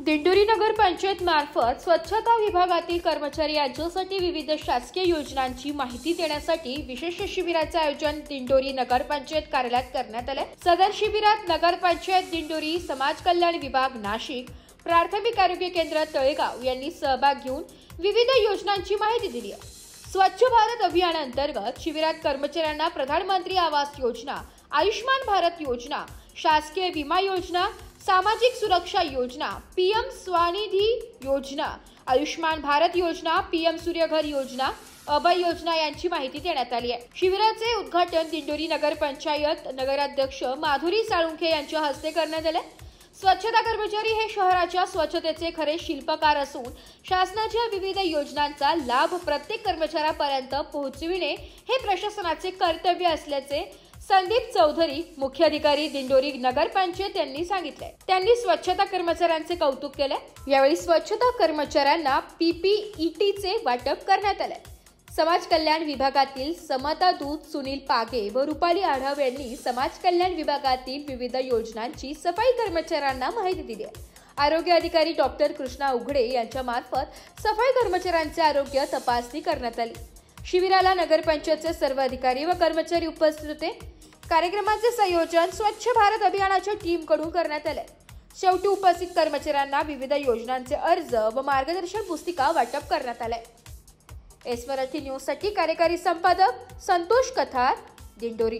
दिंडोरी नगर पंचायत मार्फत स्वच्छता विभागातील कर्मचारी यांच्यासाठी विविध शासकीय योजनांची माहिती देण्यासाठी विशेष शिबिराचे आयोजन दिंडोरी नगर पंचायत कार्यालयात करण्यात आले। सदर शिबिरात नगर पंचायत दिंडोरी, समाज कल्याण विभाग नाशिक, प्राथमिक आरोग्य केंद्र तळेगाव यांनी सहभाग घेऊन विविध योजनांची माहिती दिली। स्वच्छ भारत अभियानांतर्गत शिबिरात कर्मचाऱ्यांना प्रधानमंत्री आवास योजना, आयुष्मान भारत योजना, शासकीय विमा योजना, सामाजिक सुरक्षा योजना, पीएम स्वनिधी योजना, आयुष्मान भारत योजना, पीएम सूर्यघर योजना, अभय योजना यांची माहिती देण्यात आली आहे। शिबिराचे उद्घाटन दिंडोरी नगर पंचायत नगराध्यक्ष माधुरी साळुंखे यांच्या हस्ते करण्यात आले। स्वच्छता कर्मचारी हे शहराच्या स्वच्छतेचे खरे शिल्पकार असून शासनाच्या विविध योजनांचा लाभ प्रत्येक कर्मचाऱ्यापर्यंत पोहोचविणे हे प्रशासनाचे कर्तव्य असल्याचे संदीप चौधरी, मुख्य अधिकारी दिंडोरी नगर पंचायत यांनी सांगितले। त्यांनी स्वच्छता कर्मचाऱ्यांचे कौतुक केले। यावेळी स्वच्छता कर्मचाऱ्यांना पीपीईटीचे वाटप करण्यात आले। समाज कल्याण विभागातील समता दूत, सुनील पागे व रुपाली आढाव यांनी समाज कल्याण विभागातील विविध योजनांची सफाई कर्मचाऱ्यांना माहिती दिली आहे। आरोग्य अधिकारी डॉक्टर कृष्णा उघडे यांच्या मार्फत सफाई कर्मचाऱ्यांचे आरोग्य तपासणी करण्यात आली। शिबिराला नगरपंचायतचे सर्व अधिकारी व कर्मचारी उपस्थित होते। कार्यक्रमाचे संयोजन स्वच्छ भारत अभियानाच्या टीम कडून करण्यात आले। शेवटी उपस्थित कर्मचाऱ्यांना विविध योजनांचे अर्ज व मार्गदर्शन पुस्तिका वाटप करण्यात आले। एस मराठी न्यूज साठी कार्यकारी संपादक संतोष कथार, दिंडोरी।